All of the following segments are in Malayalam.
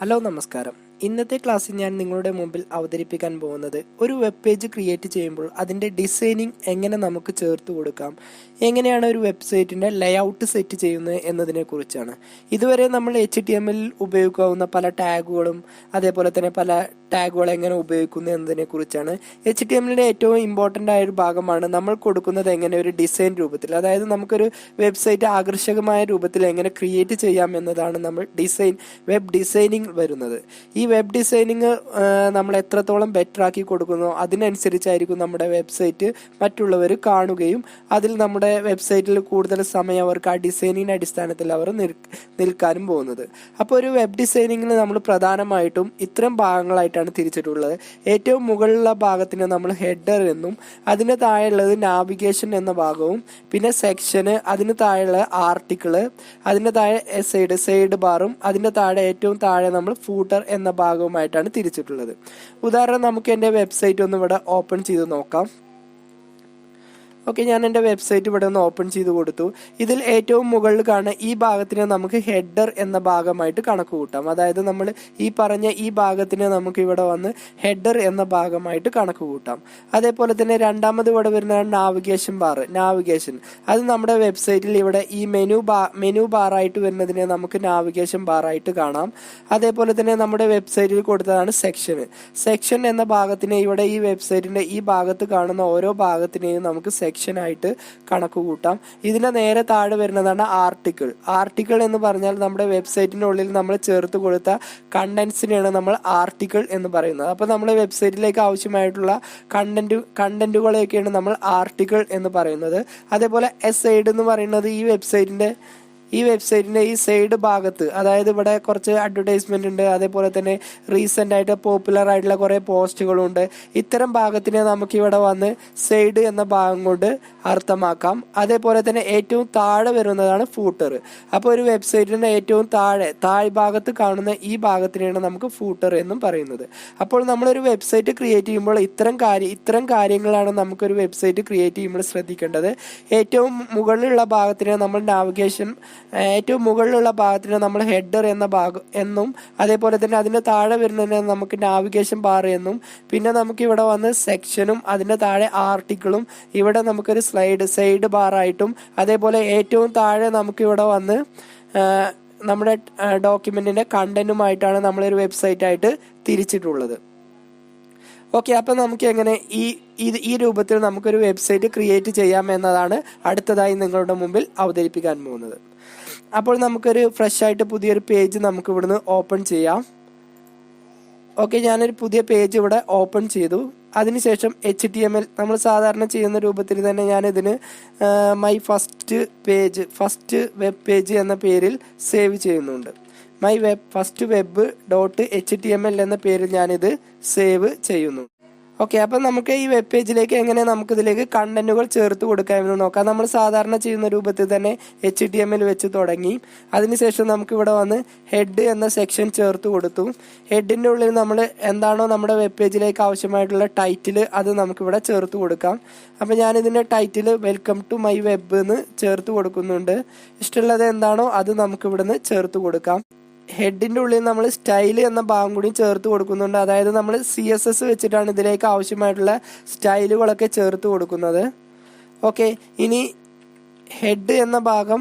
ഹലോ നമസ്കാരം. ഇന്നത്തെ ക്ലാസ്സിൽ ഞാൻ നിങ്ങളുടെ മുമ്പിൽ അവതരിപ്പിക്കാൻ പോകുന്നത് ഒരു വെബ് പേജ് ക്രിയേറ്റ് ചെയ്യുമ്പോൾ അതിൻ്റെ ഡിസൈനിങ് എങ്ങനെ നമുക്ക് ചേർത്ത് കൊടുക്കാം, എങ്ങനെയാണ് ഒരു വെബ്സൈറ്റിൻ്റെ ലേഔട്ട് സെറ്റ് ചെയ്യുന്നത് എന്നതിനെ കുറിച്ചാണ്. ഇതുവരെ നമ്മൾ HTML ഉപയോഗിക്കാവുന്ന പല ടാഗുകളും അതേപോലെ തന്നെ പല ടാഗുകൾ എങ്ങനെ ഉപയോഗിക്കുന്നു എന്നതിനെ കുറിച്ചാണ്. HTMLയുടെ ഏറ്റവും ഇമ്പോർട്ടൻ്റ് ആയ ഒരു ഭാഗമാണ് നമ്മൾ കൊടുക്കുന്നത് എങ്ങനെ ഒരു ഡിസൈൻ രൂപത്തിൽ, അതായത് നമുക്കൊരു വെബ്സൈറ്റ് ആകർഷകമായ രൂപത്തിൽ എങ്ങനെ ക്രിയേറ്റ് ചെയ്യാം എന്നതാണ് നമ്മൾ വെബ് ഡിസൈനിങ് വരുന്നത്. ഈ വെബ് ഡിസൈനിങ് നമ്മൾ എത്രത്തോളം ബെറ്റർ ആക്കി കൊടുക്കുന്നോ അതിനനുസരിച്ചായിരിക്കും നമ്മുടെ വെബ്സൈറ്റ് മറ്റുള്ളവർ കാണുകയും അതിൽ നമ്മുടെ വെബ്സൈറ്റിൽ കൂടുതൽ സമയം അവർക്ക് ആ ഡിസൈനിങ്ങിൻ്റെ അടിസ്ഥാനത്തിൽ അവർ നിൽക്കാനും പോകുന്നത്. അപ്പോൾ ഒരു വെബ് ഡിസൈനിങ്ങിൽ നമ്മൾ പ്രധാനമായിട്ടും ഇത്തരം ഭാഗങ്ങളായിട്ടാണ് തിരിച്ചിട്ടുള്ളത്. ഏറ്റവും മുകളിലുള്ള ഭാഗത്തിന് നമ്മൾ ഹെഡർ എന്നും അതിന് താഴെയുള്ളത് നാവിഗേഷൻ എന്ന ഭാഗവും പിന്നെ സെക്ഷന്, അതിന് താഴെയുള്ള ആർട്ടിക്കിള്, അതിൻ്റെ താഴെ സൈഡ് ബാറും, അതിൻ്റെ താഴെ ഏറ്റവും താഴെ നമ്മൾ ഫൂട്ടർ എന്ന ഭാഗവുമായിട്ടാണ് തിരിച്ചിട്ടുള്ളത്. ഉദാഹരണം നമുക്ക് എൻ്റെ വെബ്സൈറ്റ് ഒന്ന് ഇവിടെ ഓപ്പൺ ചെയ്ത് നോക്കാം. ഓക്കെ, ഞാൻ എൻ്റെ വെബ്സൈറ്റ് ഇവിടെ ഒന്ന് ഓപ്പൺ ചെയ്ത് കൊടുത്തു. ഇതിൽ ഏറ്റവും മുകളിൽ കാണുന്ന ഈ ഭാഗത്തിന് നമുക്ക് ഹെഡർ എന്ന ഭാഗമായിട്ട് കണക്ക് കൂട്ടാം. അതായത് നമ്മൾ ഈ പറഞ്ഞ ഈ ഭാഗത്തിന് നമുക്ക് ഇവിടെ വന്ന് ഹെഡർ എന്ന ഭാഗമായിട്ട് കണക്ക് കൂട്ടാം. അതേപോലെ തന്നെ രണ്ടാമത് ഇവിടെ വരുന്നതാണ് നാവിഗേഷൻ. അത് നമ്മുടെ വെബ്സൈറ്റിൽ ഇവിടെ ഈ മെനു ബാറായിട്ട് വരുന്നതിനെ നമുക്ക് നാവിഗേഷൻ ബാറായിട്ട് കാണാം. അതേപോലെ തന്നെ നമ്മുടെ വെബ്സൈറ്റിൽ കൊടുത്തതാണ് സെക്ഷൻ എന്ന ഭാഗത്തിന് ഇവിടെ ഈ വെബ്സൈറ്റിന്റെ ഈ ഭാഗത്ത് കാണുന്ന ഓരോ ഭാഗത്തിനെയും നമുക്ക് സെക്ഷനായിട്ട് കണക്ക് കൂട്ടാം. ഇതിന് നേരെ താഴെ വരുന്നതാണ് ആർട്ടിക്കിൾ എന്ന് പറഞ്ഞാൽ നമ്മുടെ വെബ്സൈറ്റിനുള്ളിൽ നമ്മൾ ചേർത്ത് കൊടുത്ത കണ്ടന്റ്സിനെയാണ് നമ്മൾ ആർട്ടിക്കിൾ എന്ന് പറയുന്നത്. അപ്പോൾ നമ്മുടെ വെബ്സൈറ്റിലേക്ക് ആവശ്യമായിട്ടുള്ള കണ്ടന്റുകളെയൊക്കെയാണ് നമ്മൾ ആർട്ടിക്കിൾ എന്ന് പറയുന്നത്. അതേപോലെ സൈഡ് എന്ന് പറയുന്നത് ഈ വെബ്സൈറ്റിന്റെ ഈ സൈഡ് ഭാഗത്ത്, അതായത് ഇവിടെ കുറച്ച് അഡ്വർടൈസ്മെന്റ് ഉണ്ട്, അതേപോലെ തന്നെ റീസെന്റ് ആയിട്ട് പോപ്പുലർ ആയിട്ടുള്ള കുറെ പോസ്റ്റുകളുണ്ട്. ഇത്തരം ഭാഗത്തിനെ നമുക്ക് ഇവിടെ വന്ന് സൈഡ് എന്ന ഭാഗം കൊണ്ട് അർത്ഥമാക്കാം. അതേപോലെ തന്നെ ഏറ്റവും താഴെ വരുന്നതാണ് ഫൂട്ടർ. അപ്പോൾ ഒരു വെബ്സൈറ്റിന്റെ ഏറ്റവും താഴ്ഭാഗത്ത് കാണുന്ന ഈ ഭാഗത്തിനെയാണ് നമുക്ക് ഫൂട്ടർ എന്നും പറയുന്നത്. അപ്പോൾ നമ്മളൊരു വെബ്സൈറ്റ് ക്രിയേറ്റ് ചെയ്യുമ്പോൾ ഇത്തരം കാര്യങ്ങളാണ് നമുക്കൊരു വെബ്സൈറ്റ് ക്രിയേറ്റ് ചെയ്യുമ്പോൾ ശ്രദ്ധിക്കേണ്ടത്. ഏറ്റവും മുകളിലുള്ള ഭാഗത്തിനെ നമ്മൾ ഏറ്റവും മുകളിലുള്ള ഭാഗത്തിന് നമ്മൾ ഹെഡർ എന്ന ഭാഗം എന്നും, അതേപോലെ തന്നെ അതിന്റെ താഴെ വരുന്നതിന് നമുക്ക് നാവിഗേഷൻ ബാർ എന്നും, പിന്നെ നമുക്ക് ഇവിടെ വന്ന് സെക്ഷനും അതിന്റെ താഴെ ആർട്ടിക്കിളും, ഇവിടെ നമുക്കൊരു സൈഡ് ബാറായിട്ടും, അതേപോലെ ഏറ്റവും താഴെ നമുക്ക് ഇവിടെ വന്ന് നമ്മുടെ ഡോക്യുമെന്റിന്റെ കണ്ടന്റുമായിട്ടാണ് നമ്മളൊരു വെബ്സൈറ്റ് ആയിട്ട് തിരിച്ചിട്ടുള്ളത്. ഓക്കെ, അപ്പം നമുക്ക് എങ്ങനെ ഈ രൂപത്തിൽ നമുക്കൊരു വെബ്സൈറ്റ് ക്രിയേറ്റ് ചെയ്യാം എന്നതാണ് അടുത്തതായി നിങ്ങളുടെ മുമ്പിൽ അവതരിപ്പിക്കാൻ പോകുന്നത്. അപ്പോൾ നമുക്കൊരു ഫ്രഷ് ആയിട്ട് പുതിയൊരു പേജ് നമുക്ക് ഇവിടുന്ന് ഓപ്പൺ ചെയ്യാം. ഓക്കെ, ഞാനൊരു പുതിയ പേജ് ഇവിടെ ഓപ്പൺ ചെയ്തു. അതിനുശേഷം HTML നമ്മൾ സാധാരണ ചെയ്യുന്ന രൂപത്തിൽ തന്നെ ഞാനിതിന് മൈ ഫസ്റ്റ് വെബ് പേജ് എന്ന പേരിൽ സേവ് ചെയ്യുന്നുണ്ട്. ഫസ്റ്റ് വെബ് .html എന്ന പേരിൽ ഞാനിത് സേവ് ചെയ്യുന്നു. ഓക്കെ, അപ്പം നമുക്ക് ഈ വെബ് പേജിലേക്ക് എങ്ങനെ നമുക്കിതിലേക്ക് കണ്ടന്റുകൾ ചേർത്ത് കൊടുക്കാമെന്ന് നോക്കാം. നമ്മൾ സാധാരണ ചെയ്യുന്ന രൂപത്തിൽ തന്നെ HTML വെച്ച് തുടങ്ങി. അതിനുശേഷം നമുക്ക് ഇവിടെ വന്ന് ഹെഡ് എന്ന സെക്ഷൻ ചേർത്ത് കൊടുത്തു. ഹെഡിൻ്റെ ഉള്ളിൽ നമ്മൾ എന്താണോ നമ്മുടെ വെബ് പേജിലേക്ക് ആവശ്യമായിട്ടുള്ള ടൈറ്റിൽ അത് നമുക്കിവിടെ ചേർത്ത് കൊടുക്കാം. അപ്പം ഞാനിതിൻ്റെ title welcome to my web എന്ന് ചേർത്ത് കൊടുക്കുന്നുണ്ട്. ഇഷ്ടമുള്ളത് എന്താണോ അത് നമുക്കിവിടുന്ന് ചേർത്ത് കൊടുക്കാം. ഹെഡിന്റെ ഉള്ളിൽ നമ്മൾ സ്റ്റൈൽ എന്ന ഭാഗം കൂടി ചേർത്ത് കൊടുക്കുന്നുണ്ട്. അതായത് നമ്മൾ CSS വെച്ചിട്ടാണ് ഇതിലേക്ക് ആവശ്യമായിട്ടുള്ള സ്റ്റൈലുകളൊക്കെ ചേർത്ത് കൊടുക്കുന്നത്. ഓക്കെ, ഇനി ഹെഡ് എന്ന ഭാഗം,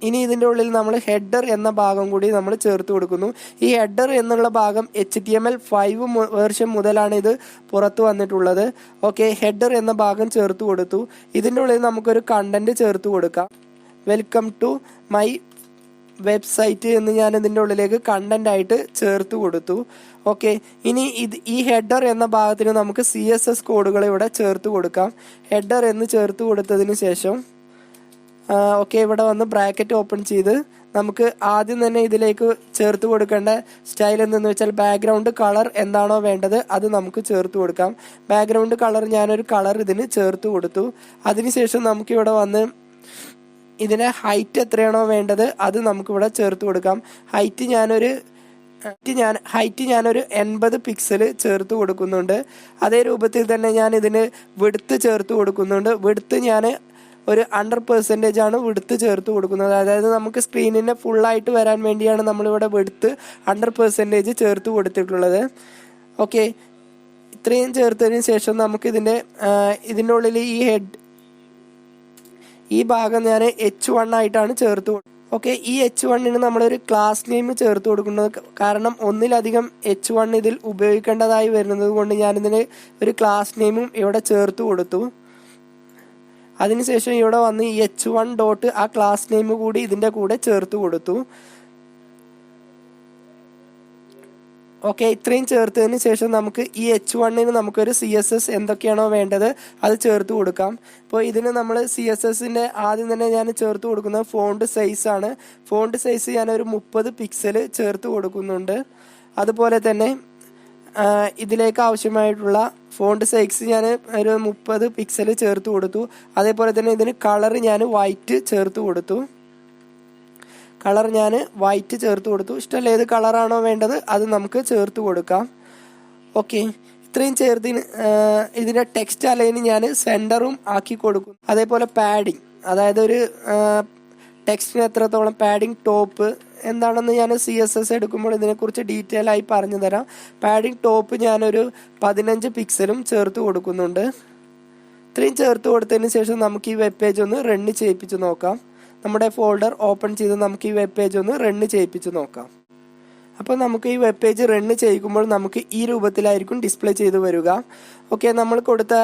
ഇനി ഇതിൻ്റെ ഉള്ളിൽ നമ്മൾ ഹെഡർ എന്ന ഭാഗം കൂടി നമ്മൾ ചേർത്ത് കൊടുക്കുന്നു. ഈ ഹെഡർ എന്നുള്ള ഭാഗം HTML5 വേർഷൻ മുതലാണ് ഇത് പുറത്തു വന്നിട്ടുള്ളത്. ഓക്കെ, ഹെഡർ എന്ന ഭാഗം ചേർത്ത് കൊടുത്തു. ഇതിൻ്റെ ഉള്ളിൽ നമുക്കൊരു കണ്ടന്റ് ചേർത്ത് കൊടുക്കാം. വെൽക്കം ടു മൈ വെബ്സൈറ്റ് എന്ന് ഞാൻ ഇതിൻ്റെ ഉള്ളിലേക്ക് കണ്ടന്റ് ആയിട്ട് ചേർത്ത് കൊടുത്തു. ഓക്കെ, ഇനി ഈ ഹെഡർ എന്ന ഭാഗത്തിന് നമുക്ക് CSS കോഡുകൾ ഇവിടെ ചേർത്ത് കൊടുക്കാം. ഹെഡർ എന്ന് ചേർത്ത് കൊടുത്തതിന് ശേഷം ഓക്കെ, ഇവിടെ വന്ന് ബ്രാക്കറ്റ് ഓപ്പൺ ചെയ്ത് നമുക്ക് ആദ്യം തന്നെ ഇതിലേക്ക് ചേർത്ത് കൊടുക്കേണ്ട സ്റ്റൈൽ എന്തെന്ന് വെച്ചാൽ ബാക്ക്ഗ്രൗണ്ട് കളർ എന്താണോ വേണ്ടത് അത് നമുക്ക് ചേർത്ത് കൊടുക്കാം. ബാക്ക്ഗ്രൗണ്ട് കളർ ഞാനൊരു കളർ ഇതിന് ചേർത്ത് കൊടുത്തു. അതിനുശേഷം നമുക്കിവിടെ വന്ന് ഇതിന് ഹൈറ്റ് എത്രയാണോ വേണ്ടത് അത് നമുക്കിവിടെ ചേർത്ത് കൊടുക്കാം. ഹൈറ്റ് ഞാനൊരു 80 പിക്സൽ ചേർത്ത് കൊടുക്കുന്നുണ്ട്. അതേ രൂപത്തിൽ തന്നെ ഞാൻ ഇതിന് വിഡ്ത്ത് ചേർത്ത് കൊടുക്കുന്നുണ്ട്. വിഡ്ത്ത് ഞാൻ ഒരു 100% ആണ് വിഡ്ത്ത് ചേർത്ത് കൊടുക്കുന്നത്. അതായത് നമുക്ക് സ്ക്രീനിനെ ഫുള്ളായിട്ട് വരാൻ വേണ്ടിയാണ് നമ്മളിവിടെ വിഡ്ത്ത് 100% ചേർത്ത് കൊടുത്തിട്ടുള്ളത്. ഓക്കെ, ഇത്രയും ചേർത്തതിന് ശേഷം നമുക്ക് ഇതിൻ്റെ ഉള്ളിൽ ഈ ഭാഗം ഞാൻ H1 ആയിട്ടാണ് ചേർത്ത്. ഓക്കെ, ഈ H1ന് നമ്മളൊരു ക്ലാസ് നെയിം ചേർത്ത് കൊടുക്കുന്നത്, കാരണം ഒന്നിലധികം H1 ഇതിൽ ഉപയോഗിക്കേണ്ടതായി വരുന്നത് കൊണ്ട് ഞാനിതിന് ഒരു ക്ലാസ് നെയിമും ഇവിടെ ചേർത്ത് കൊടുത്തു. അതിനുശേഷം ഇവിടെ വന്ന് ഈ H1 ഡോട്ട് ആ ക്ലാസ് നെയിം കൂടി ഇതിൻ്റെ കൂടെ ചേർത്ത് കൊടുത്തു. ഓക്കെ, ഇത്രയും ചേർത്തതിന് ശേഷം നമുക്ക് ഈ H1ന് നമുക്കൊരു CSS എന്തൊക്കെയാണോ വേണ്ടത് അത് ചേർത്ത് കൊടുക്കാം. ഇപ്പോൾ ഇതിന് നമ്മൾ CSSൻ്റെ ആദ്യം തന്നെ ഞാൻ ചേർത്ത് കൊടുക്കുന്നത് ഫോണ്ട് സൈസാണ്. ഫോണ്ട് സൈസ് ഞാനൊരു 30 പിക്സൽ ചേർത്ത് കൊടുക്കുന്നുണ്ട്. അതുപോലെ തന്നെ ഇതിലേക്ക് ആവശ്യമായിട്ടുള്ള ഫോണ്ട് സൈസ് ഞാൻ ഒരു 30 പിക്സൽ ചേർത്ത് കൊടുത്തു. അതേപോലെ തന്നെ ഇതിന് കളർ ഞാൻ വൈറ്റ് ചേർത്ത് കൊടുത്തു. കളർ ഞാൻ വൈറ്റ് ചേർത്ത് കൊടുത്തു. ഇഷ്ടമല്ല ഏത് കളറാണോ വേണ്ടത് അത് നമുക്ക് ചേർത്ത് കൊടുക്കാം. ഓക്കെ, ഇത്രയും ചേർത്തിന് ഇതിൻ്റെ ടെക്സ്റ്റ് അലൈന് ഞാൻ സെൻറ്ററും ആക്കി കൊടുക്കും. അതേപോലെ പാഡിങ്, അതായത് ഒരു ടെക്സ്റ്റിന് എത്രത്തോളം പാഡിങ് ടോപ്പ് എന്താണെന്ന് ഞാൻ CSS എടുക്കുമ്പോൾ ഇതിനെക്കുറിച്ച് ഡീറ്റെയിൽ ആയി പറഞ്ഞു തരാം. പാഡിങ് ടോപ്പ് ഞാനൊരു 15 പിക്സലും ചേർത്ത് കൊടുക്കുന്നുണ്ട്. ഇത്രയും ചേർത്ത് കൊടുത്തതിന് ശേഷം നമുക്ക് ഈ വെബ് പേജ് ഒന്ന് റൺ ചെയ്യിപ്പിച്ച് നോക്കാം. നമ്മുടെ ഫോൾഡർ ഓപ്പൺ ചെയ്ത് നമുക്ക് ഈ വെബ് പേജ് ഒന്ന് റൺ ചെയ്യിപ്പിച്ച് നോക്കാം. അപ്പോൾ നമുക്ക് ഈ വെബ് പേജ് റൺ ചെയ്യിക്കുമ്പോൾ നമുക്ക് ഈ രൂപത്തിലായിരിക്കും ഡിസ്പ്ലേ ചെയ്ത് വരിക. ഓക്കെ, നമ്മൾ കൊടുത്ത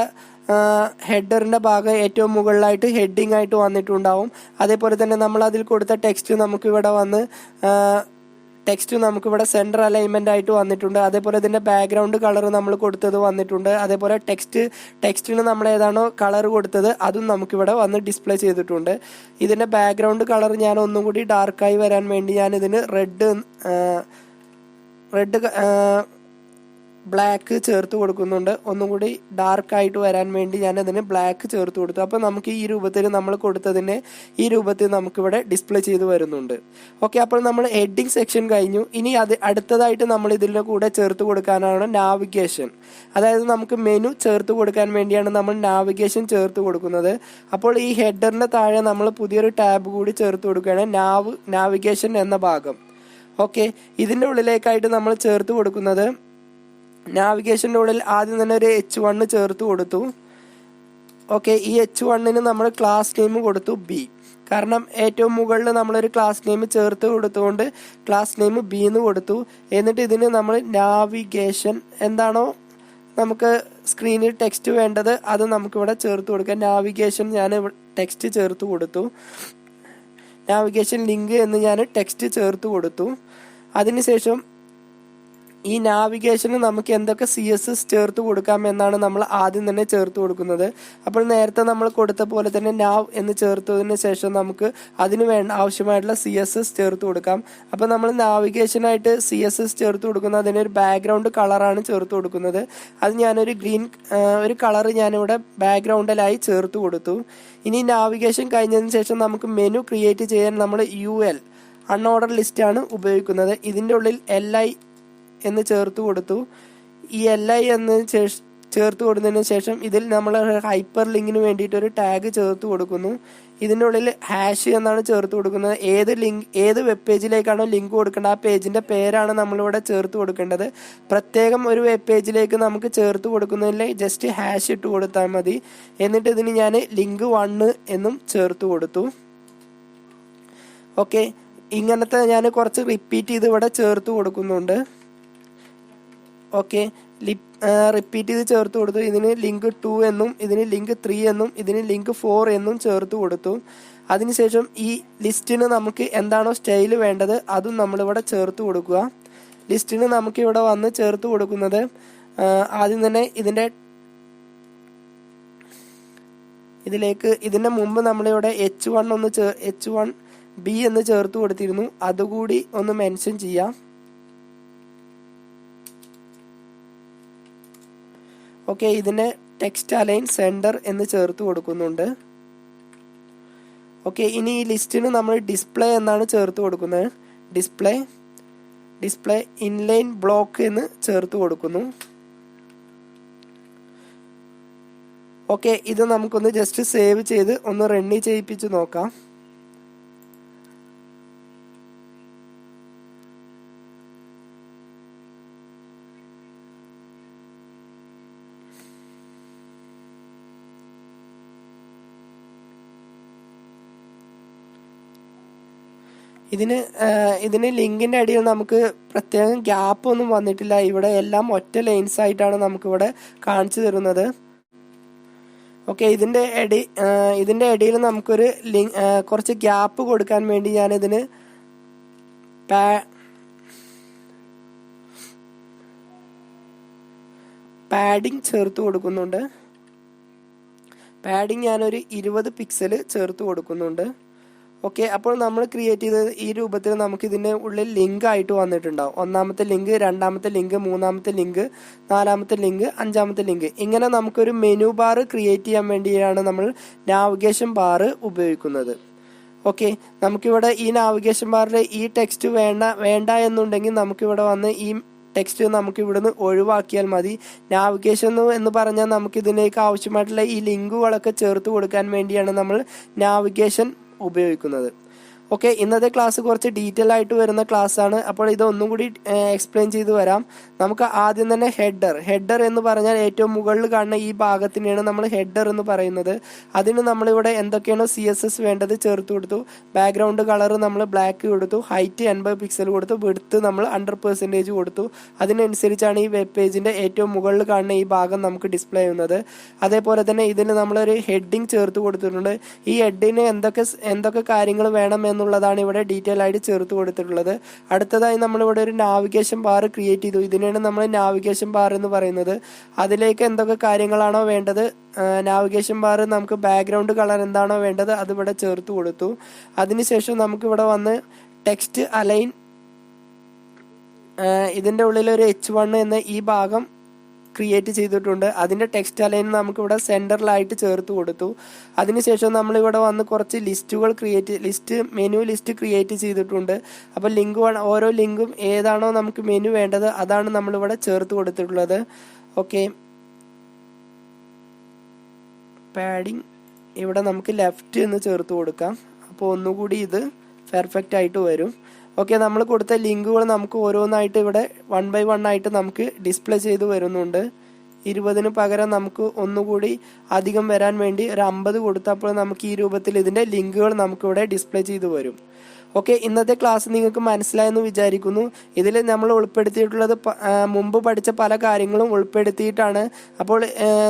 ഹെഡറിൻ്റെ ഭാഗം ഏറ്റവും മുകളിലായിട്ട് ഹെഡിങ് ആയിട്ട് വന്നിട്ടുണ്ടാവും. അതേപോലെ തന്നെ നമ്മൾ അതിൽ കൊടുത്ത ടെക്സ്റ്റ് നമുക്കിവിടെ വന്ന് നമുക്കിവിടെ സെൻറ്റർ അലൈൻമെൻ്റ് ആയിട്ട് വന്നിട്ടുണ്ട്. അതേപോലെ ഇതിൻ്റെ ബാക്ക്ഗ്രൗണ്ട് കളർ നമ്മൾ കൊടുത്തത് വന്നിട്ടുണ്ട്. അതേപോലെ ടെക്സ്റ്റിന് നമ്മൾ ഏതാണോ കളർ കൊടുത്തത് അതും നമുക്കിവിടെ വന്ന് ഡിസ്പ്ലേ ചെയ്തിട്ടുണ്ട്. ഇതിൻ്റെ ബാക്ക്ഗ്രൗണ്ട് കളർ ഞാൻ ഒന്നും കൂടി ഡാർക്കായി വരാൻ വേണ്ടി ഞാൻ ഇതിന് റെഡ് ബ്ലാക്ക് ചേർത്ത് കൊടുക്കുന്നുണ്ട്. ഒന്നും കൂടി ഡാർക്കായിട്ട് വരാൻ വേണ്ടി ഞാൻ അതിന് ബ്ലാക്ക് ചേർത്ത് കൊടുത്തു. അപ്പോൾ നമുക്ക് ഈ രൂപത്തിൽ നമ്മൾ കൊടുത്തതിനെ ഈ രൂപത്തിൽ നമുക്കിവിടെ ഡിസ്പ്ലേ ചെയ്ത് വരുന്നുണ്ട്. ഓക്കെ, അപ്പോൾ നമ്മൾ ഹെഡിങ് സെക്ഷൻ കഴിഞ്ഞു. ഇനി അടുത്തതായിട്ട് നമ്മൾ ഇതിൻ്റെ കൂടെ ചേർത്ത് കൊടുക്കാനാണ് നാവിഗേഷൻ. അതായത് നമുക്ക് മെനു ചേർത്ത് കൊടുക്കാൻ വേണ്ടിയാണ് നമ്മൾ നാവിഗേഷൻ ചേർത്ത് കൊടുക്കുന്നത്. അപ്പോൾ ഈ ഹെഡറിൻ്റെ താഴെ നമ്മൾ പുതിയൊരു ടാബ് കൂടി ചേർത്ത് കൊടുക്കുകയാണ്, നാവിഗേഷൻ എന്ന ഭാഗം. ഓക്കെ, ഇതിൻ്റെ ഉള്ളിലേക്കായിട്ട് നമ്മൾ ചേർത്ത് കൊടുക്കുന്നത് നാവിഗേഷൻ്റെ ഉള്ളിൽ ആദ്യം തന്നെ ഒരു H1 ചേർത്ത് കൊടുത്തു. ഓക്കെ, ഈ H1ന് നമ്മൾ ക്ലാസ് നെയിം കൊടുത്തു B. കാരണം ഏറ്റവും മുകളിൽ നമ്മളൊരു ക്ലാസ് നെയിം ചേർത്ത് കൊടുത്തുകൊണ്ട് ക്ലാസ് നെയിം B എന്ന് കൊടുത്തു. എന്നിട്ട് ഇതിന് നമ്മൾ നാവിഗേഷൻ എന്താണോ നമുക്ക് സ്ക്രീനിൽ ടെക്സ്റ്റ് വേണ്ടത് അത് നമുക്കിവിടെ ചേർത്ത് കൊടുക്കാം. നാവിഗേഷൻ ഞാൻ ടെക്സ്റ്റ് ചേർത്ത് കൊടുത്തു. നാവിഗേഷൻ ലിങ്ക് എന്ന് ഞാൻ ടെക്സ്റ്റ് ചേർത്ത് കൊടുത്തു. അതിനുശേഷം ഈ നാവിഗേഷന് നമുക്ക് എന്തൊക്കെ CSS ചേർത്ത് കൊടുക്കാം എന്നാണ് നമ്മൾ ആദ്യം തന്നെ ചേർത്ത് കൊടുക്കുന്നത്. അപ്പോൾ നേരത്തെ നമ്മൾ കൊടുത്ത പോലെ തന്നെ നാവ് എന്ന് ചേർത്തതിന് ശേഷം നമുക്ക് അതിന് ആവശ്യമായിട്ടുള്ള CSS ചേർത്ത് കൊടുക്കാം. അപ്പോൾ നമ്മൾ നാവിഗേഷനായിട്ട് CSS ചേർത്ത് കൊടുക്കുന്നത് അതിനൊരു ബാക്ക്ഗ്രൗണ്ട് കളറാണ് ചേർത്ത് കൊടുക്കുന്നത്. അത് ഞാനൊരു ഒരു കളർ ഞാനിവിടെ ബാക്ക്ഗ്രൗണ്ടിലായി ചേർത്ത് കൊടുത്തു. ഇനി നാവിഗേഷൻ കഴിഞ്ഞതിന് ശേഷം നമുക്ക് മെനു ക്രിയേറ്റ് ചെയ്യാൻ നമ്മൾ UL അൺഓർഡർ ലിസ്റ്റാണ് ഉപയോഗിക്കുന്നത്. ഇതിൻ്റെ ഉള്ളിൽ LI എന്ന് ചേർത്ത് കൊടുത്തു. ഈ LI എന്ന് ചേർത്ത് കൊടുത്തതിന് ശേഷം ഇതിൽ നമ്മൾ ഹൈപ്പർ ലിങ്കിന് വേണ്ടിയിട്ട് ഒരു ടാഗ് ചേർത്ത് കൊടുക്കുന്നു. ഇതിൻ്റെ ഉള്ളിൽ ഹാഷ് എന്നാണ് ചേർത്ത് കൊടുക്കുന്നത്. ഏത് വെബ് പേജിലേക്കാണോ ലിങ്ക് കൊടുക്കേണ്ടത് ആ പേജിൻ്റെ പേരാണ് നമ്മളിവിടെ ചേർത്ത് കൊടുക്കേണ്ടത്. പ്രത്യേകം ഒരു വെബ് പേജിലേക്ക് നമുക്ക് ചേർത്ത് കൊടുക്കുന്നില്ല, ജസ്റ്റ് ഹാഷ് ഇട്ട് കൊടുത്താൽ മതി. എന്നിട്ട് ഇതിന് ഞാൻ ലിങ്ക് 1 എന്നും ചേർത്ത് കൊടുത്തു. ഓക്കെ, ഇങ്ങനത്തെ ഞാൻ കുറച്ച് റിപ്പീറ്റ് ചെയ്ത് ഇവിടെ ചേർത്ത് കൊടുക്കുന്നുണ്ട്. ഓക്കെ, റിപ്പീറ്റ് ചെയ്ത് ചേർത്ത് കൊടുത്തു. ഇതിന് ലിങ്ക് 2 എന്നും ഇതിന് ലിങ്ക് 3 എന്നും ഇതിന് ലിങ്ക് 4 എന്നും ചേർത്ത് കൊടുത്തു. അതിനുശേഷം ഈ ലിസ്റ്റിന് നമുക്ക് എന്താണോ സ്റ്റൈല് വേണ്ടത് അതും നമ്മളിവിടെ ചേർത്ത് കൊടുക്കുക. ലിസ്റ്റിന് നമുക്ക് ഇവിടെ വന്ന് ചേർത്ത് കൊടുക്കുന്നത് ആദ്യം തന്നെ ഇതിൻ്റെ മുമ്പ് നമ്മളിവിടെ H1B എന്ന് ചേർത്ത് കൊടുത്തിരുന്നു. അതുകൂടി ഒന്ന് മെൻഷൻ ചെയ്യാം. ഓക്കെ, ഇതിന് ടെക്സ്റ്റ് അലൈൻ സെൻറ്റർ എന്ന് ചേർത്ത് കൊടുക്കുന്നുണ്ട്. ഓക്കെ, ഇനി ഈ ലിസ്റ്റിന് നമ്മൾ ഡിസ്പ്ലേ എന്നാണ് ചേർത്ത് കൊടുക്കുന്നത്. ഡിസ്പ്ലേ ഇൻലൈൻ ബ്ലോക്ക് എന്ന് ചേർത്ത് കൊടുക്കുന്നു. ഓക്കെ, ഇത് നമുക്കൊന്ന് ജസ്റ്റ് സേവ് ചെയ്ത് ഒന്ന് റണ്ണി ചെയ്യിപ്പിച്ച് നോക്കാം. ഇതിന് ലിങ്കിന്റെ അടിയിൽ നമുക്ക് പ്രത്യേകം ഗ്യാപ്പ് ഒന്നും വന്നിട്ടില്ല. ഇവിടെ എല്ലാം ഒറ്റ ലൈൻസ് ആയിട്ടാണ് നമുക്കിവിടെ കാണിച്ചു തരുന്നത്. ഓക്കെ, ഇതിന്റെ ഇടയിൽ നമുക്കൊരു കുറച്ച് ഗ്യാപ്പ് കൊടുക്കാൻ വേണ്ടി ഞാൻ ഇതിന് പാഡിങ് ചേർത്ത് കൊടുക്കുന്നുണ്ട്. പാഡിങ് ഞാനൊരു 20 പിക്സൽ ചേർത്ത് കൊടുക്കുന്നുണ്ട്. ഓക്കെ, അപ്പോൾ നമ്മൾ ക്രിയേറ്റ് ചെയ്തത് ഈ രൂപത്തിൽ നമുക്ക് ഇതിൻ്റെ ഉള്ളിൽ ലിങ്ക് ആയിട്ട് വന്നിട്ടുണ്ടാവും. ഒന്നാമത്തെ ലിങ്ക്, രണ്ടാമത്തെ ലിങ്ക്, മൂന്നാമത്തെ ലിങ്ക്, നാലാമത്തെ ലിങ്ക്, അഞ്ചാമത്തെ ലിങ്ക്. ഇങ്ങനെ നമുക്കൊരു മെനു ബാർ ക്രിയേറ്റ് ചെയ്യാൻ വേണ്ടിയാണ് നമ്മൾ നാവിഗേഷൻ ബാർ ഉപയോഗിക്കുന്നത്. ഓക്കെ, നമുക്കിവിടെ ഈ നാവിഗേഷൻ ബാറിൽ ഈ ടെക്സ്റ്റ് വേണ്ട എന്നുണ്ടെങ്കിൽ നമുക്കിവിടെ വന്ന് ഈ ടെക്സ്റ്റ് നമുക്ക് ഇവിടുന്ന് ഒഴിവാക്കിയാൽ മതി. നാവിഗേഷൻ എന്ന് പറഞ്ഞാൽ നമുക്ക് ഇതിലേക്ക് ആവശ്യമായിട്ടുള്ള ഈ ലിങ്കുകളൊക്കെ ചേർത്ത് കൊടുക്കാൻ വേണ്ടിയാണ് നമ്മൾ നാവിഗേഷൻ ഉപയോഗിക്കുന്നത്. ഓക്കെ, ഇന്നത്തെ ക്ലാസ് കുറച്ച് ഡീറ്റെയിൽ ആയിട്ട് വരുന്ന ക്ലാസ് ആണ്. അപ്പോൾ ഇത് ഒന്നും കൂടി എക്സ്പ്ലെയിൻ ചെയ്തു വരാം. നമുക്ക് ആദ്യം തന്നെ ഹെഡർ എന്ന് പറഞ്ഞാൽ ഏറ്റവും മുകളിൽ കാണുന്ന ഈ ഭാഗത്തിനെയാണ് നമ്മൾ ഹെഡർ എന്ന് പറയുന്നത്. അതിന് നമ്മളിവിടെ എന്തൊക്കെയാണോ CSS വേണ്ടത് ചേർത്ത് കൊടുത്തു. ബാക്ക്ഗ്രൗണ്ട് കളർ നമ്മൾ ബ്ലാക്ക് കൊടുത്തു, ഹൈറ്റ് 80 പിക്സൽ കൊടുത്തു, വിഡ്ത്ത് നമ്മൾ 100% കൊടുത്തു. അതിനനുസരിച്ചാണ് ഈ വെബ് പേജിന്റെ ഏറ്റവും മുകളിൽ കാണുന്ന ഈ ഭാഗം നമുക്ക് ഡിസ്പ്ലേ ചെയ്യുന്നത്. അതേപോലെ തന്നെ ഇതിന് നമ്മളൊരു ഹെഡിങ് ചേർത്ത് കൊടുത്തിട്ടുണ്ട്. ഈ ഹെഡിന് എന്തൊക്കെ കാര്യങ്ങൾ വേണം എന്നുള്ളതാണ് ഇവിടെ ഡീറ്റെയിൽ ആയിട്ട് ചേർത്ത് കൊടുത്തിട്ടുള്ളത്. അടുത്തതായി നമ്മളിവിടെ ഒരു നാവിഗേഷൻ ബാർ ക്രിയേറ്റ് ചെയ്തു. ഇതിനാണ് നമ്മൾ നാവിഗേഷൻ ബാർ എന്ന് പറയുന്നത്. അതിലേക്ക് എന്തൊക്കെ കാര്യങ്ങളാണോ വേണ്ടത്, നാവിഗേഷൻ ബാർ നമുക്ക് ബാക്ക്ഗ്രൗണ്ട് കളർ എന്താണോ വേണ്ടത് അതിവിടെ ചേർത്ത് കൊടുത്തു. അതിനുശേഷം നമുക്കിവിടെ വന്ന് ടെക്സ്റ്റ് അലൈൻ, ഇതിൻ്റെ ഉള്ളിൽ ഒരു H1 എന്ന ഈ ഭാഗം ക്രിയേറ്റ് ചെയ്തിട്ടുണ്ട്. അതിന്റെ ടെക്സ്റ്റ് അലൈൻ നമുക്ക് ഇവിടെ സെന്ററിലായിട്ട് ചേർത്ത് കൊടുത്തു. അതിനുശേഷം നമ്മളിവിടെ വന്ന് കുറച്ച് മെനു ലിസ്റ്റ് ക്രിയേറ്റ് ചെയ്തിട്ടുണ്ട്. അപ്പോൾ ഓരോ ലിങ്കും ഏതാണോ നമുക്ക് മെനു വേണ്ടത് അതാണ് നമ്മളിവിടെ ചേർത്ത് കൊടുത്തിട്ടുള്ളത്. ഓക്കെ, പാഡിങ് ഇവിടെ നമുക്ക് ലെഫ്റ്റ് എന്ന് ചേർത്ത് കൊടുക്കാം. അപ്പോൾ ഒന്നുകൂടി ഇത് പെർഫെക്റ്റ് ആയിട്ട് വരും. ഓക്കെ, നമ്മൾ കൊടുത്ത ലിങ്കുകൾ നമുക്ക് ഓരോന്നായിട്ട് ഇവിടെ 1 by 1 ആയിട്ട് നമുക്ക് ഡിസ്പ്ലേ ചെയ്ത് വരുന്നുണ്ട്. 20 പകരം നമുക്ക് ഒന്നുകൂടി അധികം വരാൻ വേണ്ടി ഒരു 50 കൊടുത്തപ്പോൾ നമുക്ക് ഈ രൂപത്തിൽ ഇതിന്റെ ലിങ്കുകൾ നമുക്കിവിടെ ഡിസ്പ്ലേ ചെയ്ത് വരും. ഓക്കെ, ഇന്നത്തെ ക്ലാസ് നിങ്ങൾക്ക് മനസ്സിലായെന്ന് വിചാരിക്കുന്നു. ഇതിൽ നമ്മൾ ഉൾപ്പെടുത്തിയിട്ടുള്ളത് മുമ്പ് പഠിച്ച പല കാര്യങ്ങളും ഉൾപ്പെടുത്തിയിട്ടാണ്. അപ്പോൾ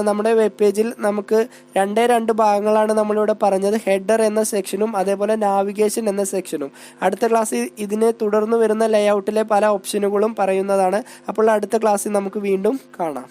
നമ്മുടെ വെബ് പേജിൽ നമുക്ക് 2 ഭാഗങ്ങളാണ് നമ്മളിവിടെ പറഞ്ഞത്, ഹെഡർ എന്ന സെക്ഷനും അതേപോലെ നാവിഗേഷൻ എന്ന സെക്ഷനും. അടുത്ത ക്ലാസ്സിൽ ഇതിനെ തുടർന്ന് വരുന്ന ലേഔട്ടിലെ പല ഓപ്ഷനുകളും പറയുന്നതാണ്. അപ്പോൾ അടുത്ത ക്ലാസ്സിൽ നമുക്ക് വീണ്ടും കാണാം.